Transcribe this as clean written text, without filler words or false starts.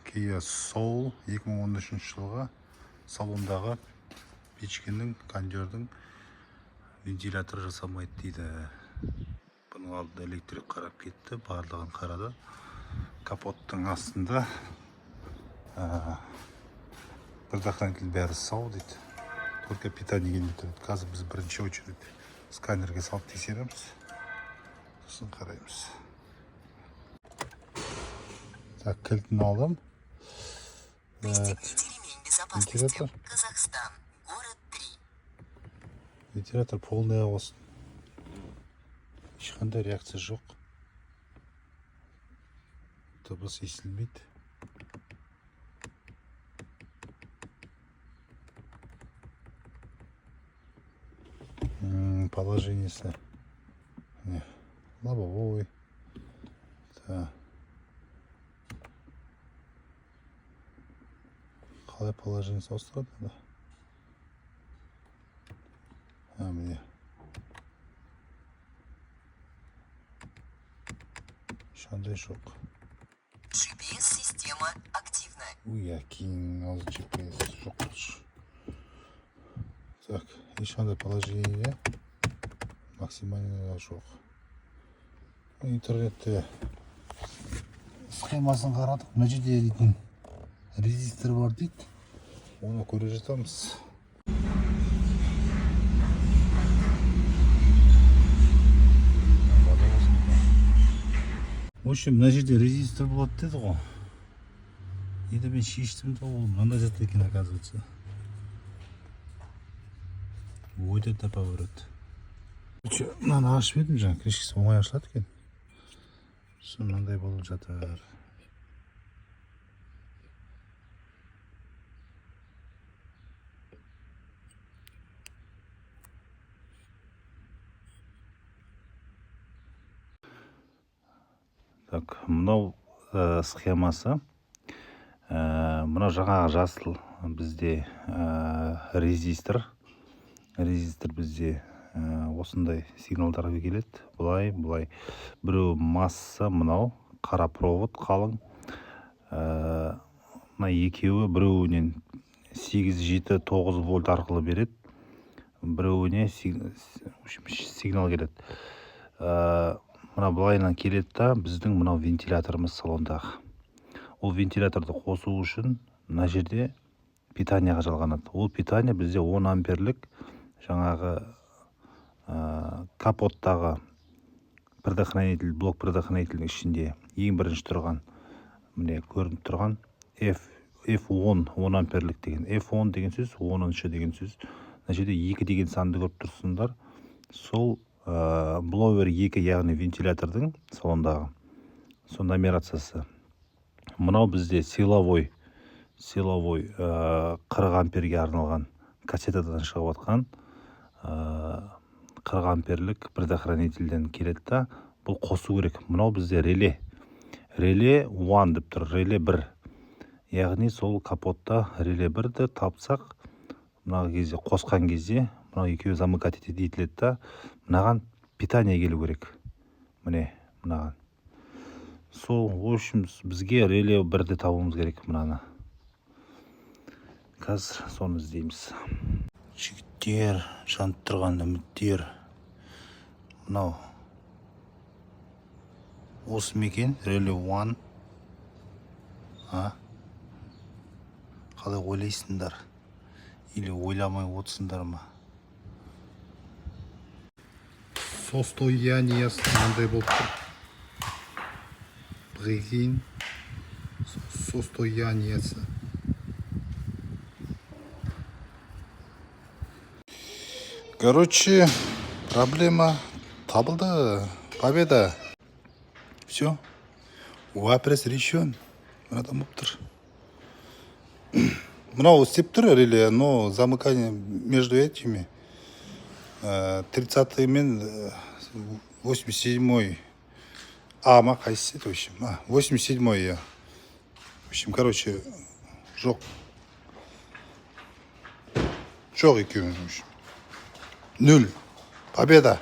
Kia Soul 2013 жылға салондағы печкенің, кондердің вентиляторы жасалмайды дейді. Бұның алдында электрик қарап кетті, барлығын қарады. Капоттың астында предохранитель бәрі сау дейді. Только питание келмей тұрады. Қазір біз бірінші очередь сканерге салып тексереміз. Сосын қараймыз. Так, кілтін алдым. Вентилятор. Казахстан, город 3. Вентилятор полный болсын. Ешқандай реакция жоқ. Дыбыс естілмейді. Положениесі лобовой. Қалай положениесі ауыстырады? Міне. Ешқандай жоқ. GPS-система активна. Якин az GPS жоқ. Так, ешқандай положение максимально жоқ. Интернетте схемасын қарадық. Мына жерде дейтін резистор бар дейді. Оны көре жатамыз. В общем, мына жерде резистор болады деді ғой. Енді мен шештім де ол мында жатыр екен, оказывается. Ойда тапа береді. Мынаны ашып едім, жаңа крышкасы оңай ашылады екен. Мынандай болып жатыр. Так, мынау схемасы. Мынау жаңағы жасыл бізде резистор. Резистор бізде осындай сигналдарға келеді. Бұлай. Біреу масса, мынау қара провод қалың. Мына екеуі біреуінен 8-7-9 вольт арқылы береді. Біреуіне сигнал келеді. Мына былайынан келеді да, біздің мынау вентиляторымыз салондағы. Ол вентиляторды қосу үшін мына жерде питанияға жалғанады. Ол питания бізде 10 амперлік жаңағы капоттағы предохранитель, блок предохранительдің ішінде ең бірінші тұрған, міне көрініп тұрған F10, 10 амперлік деген. F10 деген сөз, 10-шы деген сөз. Мына жерде 2 деген санды көріп тұрсыңдар. Сол блоуер 2, яғни вентилятордың салондағы сол нумерациясы. Мынау бізде силовой 40 амперге арналған кассетадан шығып атқан 40 амперлік предохранительден келеді да, бұл қосу керек. Мынау бізде реле 1 деп тұр, реле 1. Яғни сол капотта реле 1-ді тапсақ, мына кезде қосқан кезде мынау екеуі замыкать етіледі да, мынаған питание келу керек. Міне, мынаған. Сол, в общем, бізге реле 1-ді табуымыз керек мынаны. Қазір соны іздейміз. Жігіттер, жанып тұрған үміттер. Мынау. Осы мекен, реле 1. Қалай ойлайсыңдар? Или ойламай отырсыңдар ма? Состояниясы мынандай болып тұр. Прикинь. Состояниясы. Короче, проблема табылды. Победа. Все. Вопрос решен. Мынадан болып тұр. Мынау істеп тұр реле, но замыкание между этими 30-й мен 87-й. Ма қайсысы еді, в общем. 87-й, я. В общем, короче, жоқ. Жоқ екеуінің, в общем. 0. Победа.